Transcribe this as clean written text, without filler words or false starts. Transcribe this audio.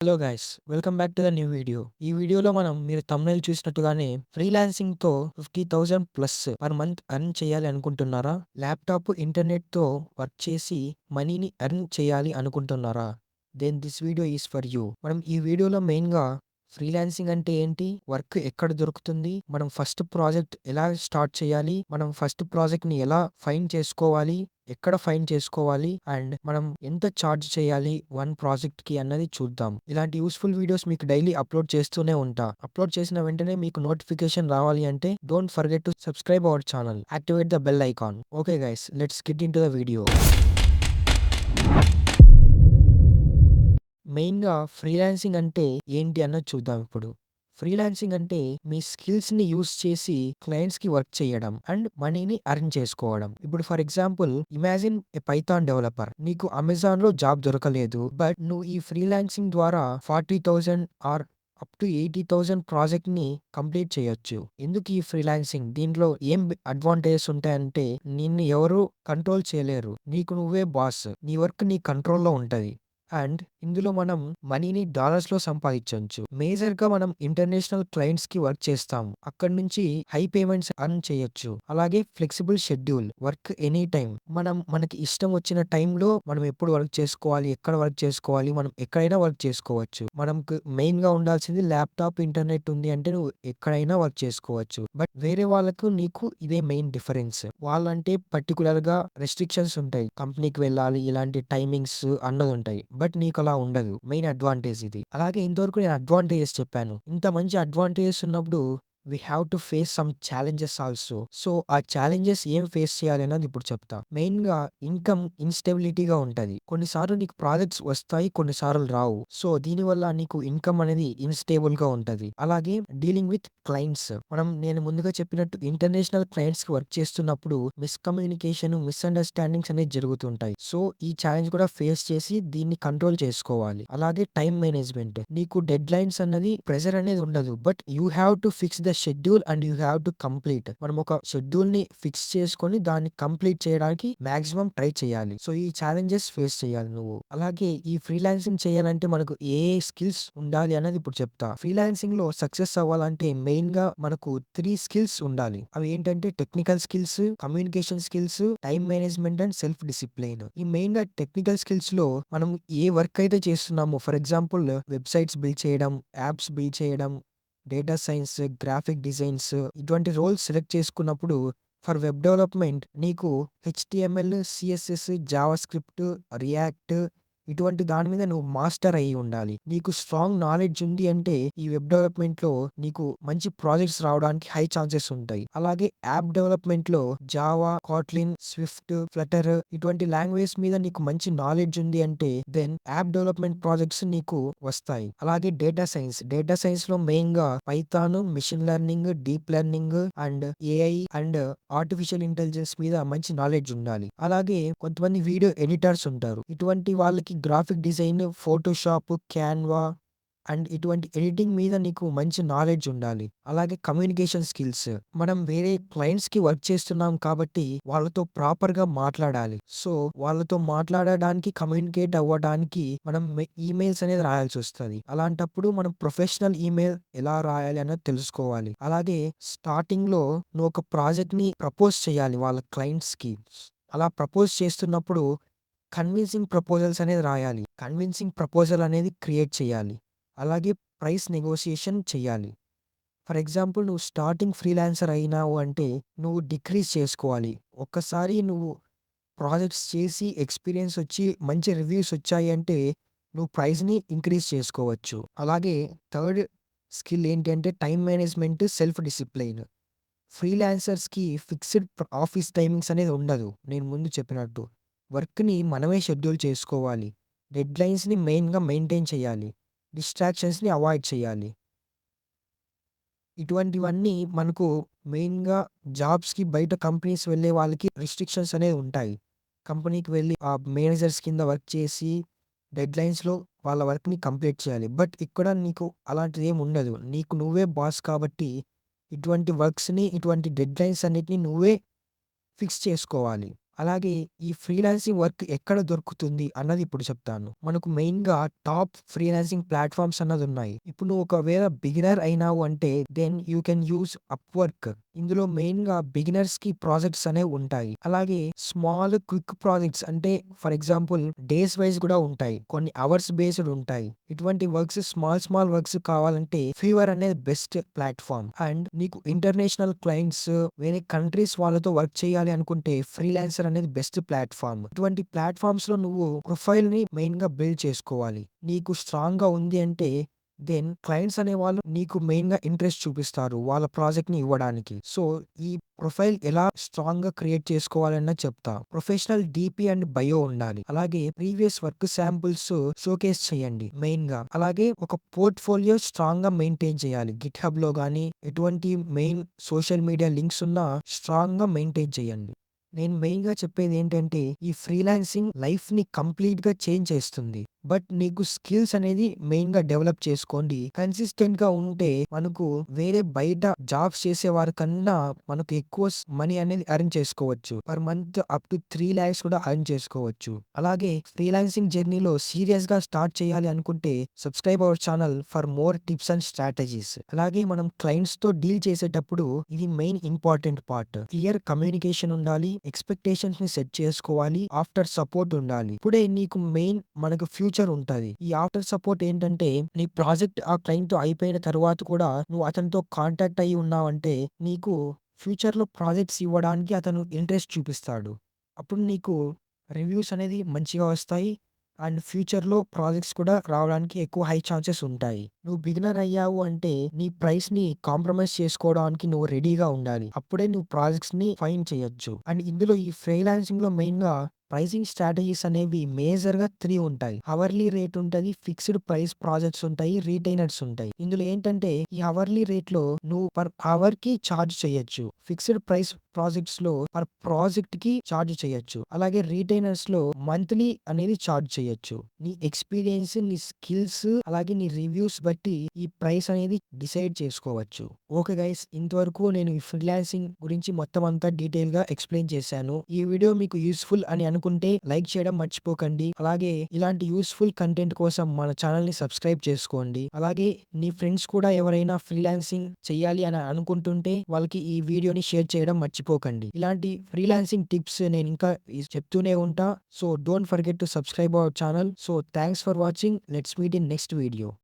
Hello guys, welcome back to the new video. ఈ వీడియోలో మనం మీరు థంబ్‌నెయిల్ చూసినట్టుగానే ఫ్రీలాన్సింగ్‌తో 50,000 ప్లస్ పర్ మంత్ ఎర్న్ చేయాలి అనుకుంటున్నారా? ల్యాప్‌టాప్, ఇంటర్నెట్‌తో వర్క్ చేసి మనీని ఎర్న్ చేయాలి అనుకుంటున్నారా? Then this video is for you. మనం ఈ వీడియోలో మెయిన్‌గా ఫ్రీలాన్సింగ్ అంటే ఏంటి? వర్క్ ఎక్కడ దొరుకుతుంది? మనం ఫస్ట్ ప్రాజెక్ట్ ఎలా స్టార్ట్ చేయాలి? మనం ఫస్ట్ ప్రాజెక్ట్‌ని ఎలా ఫైండ్ చేసుకోవాలి? ఎక్కడ ఫైండ్ చేసుకోవాలి? అండ్ మనం ఎంత చార్జ్ చేయాలి వన్ ప్రాజెక్ట్‌కి అన్నది చూద్దాం. ఇలాంటి యూజ్‌ఫుల్ వీడియోస్ మీకు డైలీ అప్‌లోడ్ చేస్తూనే ఉంటా. అప్‌లోడ్ చేసిన వెంటనే మీకు నోటిఫికేషన్ రావాలి అంటే don't forget to subscribe our channel. Activate the bell icon. Okay guys, let's get into the video. మెయిన్‌గా ఫ్రీలాన్సింగ్ అంటే ఏంటి అన్నది చూద్దాం ఇప్పుడు. ఫ్రీలాన్సింగ్ అంటే మీ స్కిల్స్‌ని యూజ్ చేసి క్లయింట్స్‌కి వర్క్ చేయడం అండ్ మనీని ఎర్న్ చేసుకోవడం. ఇప్పుడు for example imagine a Python developer. నీకు అమెజాన్‌లో జాబ్ దొరకలేదు. బట్ నువ్వు ఈ ఫ్రీలాన్సింగ్ ద్వారా 40,000 ఆర్ అప్ టు 80,000 ప్రాజెక్ట్‌ని కంప్లీట్ చేయొచ్చు. ఎందుకు ఈ ఫ్రీలాన్సింగ్? దీంట్లో ఏం అడ్వాంటేజెస్ ఉంటాయంటే నిన్ను ఎవరు కంట్రోల్ చేయలేరు. నీకు నువ్వే బాస్. నీ వర్క్ నీ కంట్రోల్‌లో ఉంటది. అండ్ ఇందులో మనం మనీని డాలర్స్‌లో సంపాదించొచ్చు. మేజర్‌గా మనం ఇంటర్నేషనల్ క్లయింట్స్‌కి వర్క్ చేస్తాము. అక్కడి నుంచి హై పేమెంట్స్ ఎర్న్ చేయొచ్చు. అలాగే flexible schedule, work any time. మనకి ఇష్టం వచ్చిన టైంలో మనం ఎప్పుడు వర్క్ చేసుకోవాలి, ఎక్కడ వర్క్ చేసుకోవాలి, మనం ఎక్కడైనా వర్క్ చేసుకోవచ్చు. మనకు మెయిన్‌గా ఉండాల్సింది ల్యాప్‌టాప్, ఇంటర్నెట్ ఉంది అంటే నువ్వు ఎక్కడైనా వర్క్ చేసుకోవచ్చు. బట్ వేరే వాళ్ళకు నీకు ఇదే మెయిన్ డిఫరెన్స్. వాళ్ళంటే పర్టిక్యులర్‌గా రెస్ట్రిక్షన్స్ ఉంటాయి. కంపెనీకి వెళ్ళాలి, ఇలాంటి టైమింగ్స్ అన్నదుంటాయి. బట్ నీకలా ఉండదు. మెయిన్ అడ్వాంటేజ్ ఇది. అలాగే ఇంతవరకు నేను అడ్వాంటేజెస్ చెప్పాను. ఇంత మంచి అడ్వాంటేజెస్ ఉన్నప్పుడు we have to face some challenges also. So, ఆ ఛాలెంజెస్ ఏం ఫేస్ చేయాలి అన్నది ఇప్పుడు చెప్తా. మెయిన్‌గా ఇన్‌కమ్ ఇన్‌స్టెబిలిటీగా ఉంటది. కొన్నిసార్లు నీకు ప్రాజెక్ట్స్ వస్తాయి, కొన్నిసార్లు రావు. సో, దీనివల్ల నీకు ఇన్‌కమ్ అనేది ఇన్‌స్టేబుల్‌గా ఉంటది. అలాగే డీలింగ్ విత్ క్లయింట్స్. నేను ముందుగా చెప్పినట్టు ఇంటర్నేషనల్ క్లయింట్స్‌కి వర్క్ చేస్తున్నప్పుడు మిస్‌కమ్యూనికేషన్, మిస్‌అండర్‌స్టాండింగ్స్ అనేవి జరుగుతుంటాయి. సో, ఈ ఛాలెంజ్ కూడా ఫేస్ చేసి దీన్ని కంట్రోల్ చేసుకోవాలి. అలాగే టైమ్ మేనేజ్‌మెంట్. నీకు డెడ్‌లైన్స్ అన్నది ప్రెషర్ అనేది ఉండదు. But you have to fix the schedule and you have to complete. మనం ఒక షెడ్యూల్‌ని ఫిక్స్ చేసుకొని దాన్ని కంప్లీట్ చేయడానికి మాక్సిమం ట్రై చేయాలి. సో, ఈ ఛాలెంజెస్ ఫేస్ చేయాలి నువ్వు. అలాగే ఈ ఫ్రీలాన్సింగ్ చేయాలంటే మనకు ఏ స్కిల్స్ ఉండాలి అన్నది ఇప్పుడు చెప్తా. ఫ్రీలాన్సింగ్‌లో సక్సెస్ అవ్వాలంటే మెయిన్‌గా మనకు 3 స్కిల్స్ ఉండాలి. అవి ఏంటంటే technical skills, communication skills, time management and self discipline. ఈ మెయిన్‌గా టెక్నికల్ స్కిల్స్‌లో మనం ఏ వర్క్ అయితే చేస్తున్నామో ఫర్ ఎగ్జాంపుల్ వెబ్‌సైట్స్ బిల్డ్ చేయడం, యాప్స్ బిల్డ్ చేయడం, డేటా సైన్స్, గ్రాఫిక్ డిజైన్స్ ఇటువంటి రోల్స్ సెలెక్ట్ చేసుకున్నప్పుడు ఫర్ వెబ్ డెవలప్‌మెంట్ నీకు హెచ్‌టీఎంఎల్, సీఎస్ఎస్, జావాస్క్రిప్ట్, రియాక్ట్ ఇటువంటి దాని మీద నువ్వు మాస్టర్ అయ్యి ఉండాలి. నీకు స్ట్రాంగ్ నాలెడ్జ్ ఉంది అంటే ఈ వెబ్ డెవలప్‌మెంట్‌లో నీకు మంచి ప్రాజెక్ట్స్ రావడానికి హై ఛాన్సెస్ ఉంటాయి. అలాగే యాప్ డెవలప్‌మెంట్‌లో జావా, కాట్లిన్, స్విఫ్ట్, ఫ్లటర్ ఇటువంటి లాంగ్వేజెస్ మీద నీకు మంచి నాలెడ్జ్ ఉంది అంటే దెన్ యాప్ డెవలప్‌మెంట్ ప్రాజెక్ట్స్ నీకు వస్తాయి. అలాగే డేటా సైన్స్. డేటా సైన్స్‌లో మెయిన్‌గా Python, machine learning, deep learning and AI and artificial intelligence మీద మంచి నాలెడ్జ్ ఉండాలి. అలాగే కొంతమంది వీడియో ఎడిటర్స్ ఉంటారు. ఇటువంటి వాళ్ళకి graphic design, Photoshop, Canva and ఇటువంటి ఎడిటింగ్ మీద నీకు మంచి నాలెడ్జ్ ఉండాలి. అలాగే కమ్యూనికేషన్ స్కిల్స్. మనం వేరే క్లయింట్స్‌కి వర్క్ చేస్తున్నాం కాబట్టి వాళ్ళతో ప్రాపర్‌గా మాట్లాడాలి. సో, వాళ్ళతో మాట్లాడడానికి, కమ్యూనికేట్ అవ్వడానికి మనం ఈమెయిల్స్ అనేది రాయాల్సొస్తది. అలాంటప్పుడు మనం ప్రొఫెషనల్ ఈమెయిల్ ఎలా రాయాలి అన్నది తెలుసుకోవాలి. అలాగే స్టార్టింగ్‌లో నువ్వు ఒక ప్రాజెక్ట్‌ని ప్రపోజ్ చేయాలి వాళ్ళ క్లయింట్స్‌కి. అలా ప్రపోజ్ చేస్తున్నప్పుడు కన్విన్సింగ్ ప్రపోజల్స్ అనేది రాయాలి. కన్విన్సింగ్ ప్రపోజల్ అనేది క్రియేట్ చేయాలి. అలాగే ప్రైస్ నెగోషియేషన్ చేయాలి. ఫర్ ఎగ్జాంపుల్ నువ్వు స్టార్టింగ్ ఫ్రీలాన్సర్ అయినావు అంటే నువ్వు డిక్రీజ్ చేసుకోవాలి. ఒక్కసారి నువ్వు ప్రాజెక్ట్స్ చేసి ఎక్స్‌పీరియన్స్ వచ్చి మంచి రివ్యూస్ వచ్చాయి అంటే నువ్వు ప్రైస్‌ని ఇంక్రీజ్ చేసుకోవచ్చు. అలాగే థర్డ్ స్కిల్ ఏంటి అంటే టైమ్ మేనేజ్‌మెంట్, సెల్ఫ్ డిసిప్లైన్. ఫ్రీలాన్సర్స్‌కి ఫిక్స్‌డ్ ఆఫీస్ టైమింగ్స్ అనేది ఉండదు. నేను ముందు చెప్పినట్టు. వర్క్‌ని మనమే షెడ్యూల్ చేసుకోవాలి. డెడ్‌లైన్స్‌ని మెయిన్‌గా మెయింటైన్ చేయాలి. డిస్ట్రాక్షన్స్‌ని అవాయిడ్ చేయాలి. ఇటువంటివన్నీ మనకు మెయిన్‌గా జాబ్స్‌కి బయట కంపెనీస్ వెళ్ళే వాళ్ళకి రిస్ట్రిక్షన్స్ అనేవి ఉంటాయి. కంపెనీకి వెళ్లి ఆ మేనేజర్స్ కింద వర్క్ చేసి డెడ్‌లైన్స్‌లో వాళ్ళ వర్క్‌ని కంప్లీట్ చేయాలి. బట్ ఇక్కడ నీకు అలాంటిదేమి ఉండదు. నీకు నువ్వే బాస్ కాబట్టి ఇటువంటి వర్క్స్‌ని, ఇటువంటి డెడ్‌లైన్స్ అన్నిటిని నువ్వే ఫిక్స్ చేసుకోవాలి. అలాగే ఈ ఫ్రీలాన్సింగ్ వర్క్ ఎక్కడ దొరుకుతుంది అన్నది ఇప్పుడు చెప్తాను. మనకు మెయిన్‌గా టాప్ ఫ్రీలాన్సింగ్ ప్లాట్‌ఫార్మ్స్ అన్నదున్నాయి. ఇప్పుడు నువ్వు ఒకవేళ బిగినర్ అయినావు అంటే then you can use Upwork. ఇందులో మెయిన్‌గా బిగినర్స్‌కి ప్రాజెక్ట్స్ అనేవి ఉంటాయి. అలాగే స్మాల్ క్విక్ ప్రాజెక్ట్స్ అంటే ఫర్ ఎగ్జాంపుల్ డేస్ వైస్ కూడా ఉంటాయి. కొన్ని అవర్స్ బేస్డ్ ఉంటాయి. ఇటువంటి వర్క్స్ స్మాల్ వర్క్స్ కావాలంటే ఫీవర్ అనేది బెస్ట్ ప్లాట్‌ఫార్మ్. అండ్ నీకు ఇంటర్నేషనల్ క్లయింట్స్ వేరే కంట్రీస్ వాళ్ళతో వర్క్ చేయాలి అనుకుంటే ఫ్రీలాన్సర్ అనేది బెస్ట్ ప్లాట్‌ఫార్మ్. ఇటువంటి ప్లాట్‌ఫార్మ్స్‌లో నువ్వు ప్రొఫైల్‌ని మెయిన్‌గా బిల్డ్ చేసుకోవాలి. నీకు స్ట్రాంగ్‌గా ఉంది అంటే దెన్ క్లయింట్స్ అనేవాళ్ళు నీకు మెయిన్‌గా ఇంట్రెస్ట్ చూపిస్తారు వాళ్ళ ప్రాజెక్ట్‌ని ఇవ్వడానికి. సో, ఈ ప్రొఫైల్ ఎలా స్ట్రాంగ్‌గా క్రియేట్ చేసుకోవాలన్నది చెప్తా. ప్రొఫెషనల్ డీపీ అండ్ బయో ఉండాలి. అలాగే ప్రీవియస్ వర్క్ శాంపుల్స్ షోకేస్ చేయండి మెయిన్‌గా. అలాగే ఒక పోర్ట్‌ఫోలియో స్ట్రాంగ్‌గా మెయింటైన్ చేయాలి. గిట్‌హబ్‌లో గాని ఎటువంటి మెయిన్ సోషల్ మీడియా లింక్స్ ఉన్నా స్ట్రాంగ్‌గా మెయింటైన్ చేయండి. నేను మెయిన్‌గా చెప్పేదేంటంటే, ఈ ఫ్రీలాన్సింగ్ లైఫ్‌ని కంప్లీట్‌గా చేంజ్ చేస్తుంది. బట్ నీకు స్కిల్స్ అనేది మెయిన్‌గా డెవలప్ చేసుకోండి. కన్సిస్టెంట్‌గా ఉంటే మనకు వేరే బయట జాబ్స్ చేసేవారి కన్నా మనకు ఎక్కువ మనీ అనేది ఎర్న్ చేసుకోవచ్చు. పర్ మంత్ అప్ టు 3,00,000 కూడా ఎర్న్ చేసుకోవచ్చు. అలాగే ఫ్రీలాన్సింగ్ జర్నీలో సీరియస్‌గా స్టార్ట్ చేయాలి అనుకుంటే subscribe our channel for more tips and strategies. అలాగే మనం క్లయింట్స్‌తో డీల్ చేసేటప్పుడు ఇది main important part. Clear communication ఉండాలి. ఎక్స్‌పెక్టేషన్స్‌ని సెట్ చేసుకోవాలి. ఆఫ్టర్ సపోర్ట్ ఉండాలి. ఇప్పుడే నీకు మెయిన్ మనకు ఫ్యూచర్ ఉంటది. ఈ ఆఫ్టర్ సపోర్ట్ ఏంటంటే నీ ప్రాజెక్ట్ ఆ క్లయింట్‌తో అయిపోయిన తరువాత కూడా నువ్వు అతనితో కాంటాక్ట్ అయ్యి ఉన్నావంటే నీకు ఫ్యూచర్‌లో ప్రాజెక్ట్స్ ఇవ్వడానికి అతను ఇంట్రెస్ట్ చూపిస్తాడు. అప్పుడు నీకు రివ్యూస్ అనేది మంచిగా వస్తాయి. అండ్ ఫ్యూచర్‌లో ప్రాజెక్ట్స్ కూడా రావడానికి ఎక్కువ హై ఛాన్సెస్ ఉంటాయి. నువ్వు బిగినర్ అయ్యావు అంటే నీ ప్రైస్‌ని కాంప్రమైజ్ చేసుకోవడానికి నువ్వు రెడీగా ఉండాలి. అప్పుడే నువ్వు ప్రాజెక్ట్స్‌ని ఫైండ్ చేయొచ్చు. అండ్ ఇందులో ఈ ఫ్రీలాన్సింగ్‌లో మెయిన్‌గా ప్రైసింగ్ స్ట్రాటజీస్ అనేవి మేజర్‌గా 3 ఉంటాయి. అవర్లీ రేట్ ఉంటది. ఫిక్స్డ్ ప్రైస్ ప్రాజెక్ట్స్ ఉంటాయి. రిటైనర్స్ ఉంటాయి. ఇందులో ఏంటంటే ఈ అవర్లీ రేట్‌లో నువ్వు పర్ అవర్‌కి చార్జ్ చేయొచ్చు. ఫిక్స్డ్ ప్రైస్ ప్రాజెక్ట్స్‌లో పర్ ప్రాజెక్ట్‌కి చార్జ్ చేయొచ్చు. అలాగే రిటైనర్స్‌లో మంత్లీ అనేది చార్జ్ చేయొచ్చు. నీ ఎక్స్‌పీరియన్స్, నీ స్కిల్స్ అలాగే నీ రివ్యూస్ బట్టి ఈ ప్రైస్ అనేది డిసైడ్ చేసుకోవచ్చు. ఓకే గైస్, ఇంతవరకు నేను ఈ ఫ్రీలాన్సింగ్ గురించి మొత్తం అంతా డీటెయిల్‌గా ఎక్స్‌ప్లెయిన్ చేశాను. ఈ వీడియో మీకు యూజ్‌ఫుల్ అని అనుకుంటే లైక్ చేయడం మర్చిపోకండి. అలాగే ఇలాంటి యూజ్‌ఫుల్ కంటెంట్ కోసం మన ఛానెల్‌ని సబ్స్క్రైబ్ చేసుకోండి. అలాగే నీ ఫ్రెండ్స్ కూడా ఎవరైనా ఫ్రీలాన్సింగ్ చేయాలి అని అనుకుంటుంటే వాళ్ళకి ఈ వీడియోని షేర్ చేయడం మర్చిపోకండి. ఇలాంటి ఫ్రీలాన్సింగ్ టిప్స్ నేను ఇంకా చెప్తూనే ఉంటా. So don't forget to subscribe our channel. So thanks for watching. Let's meet in next video.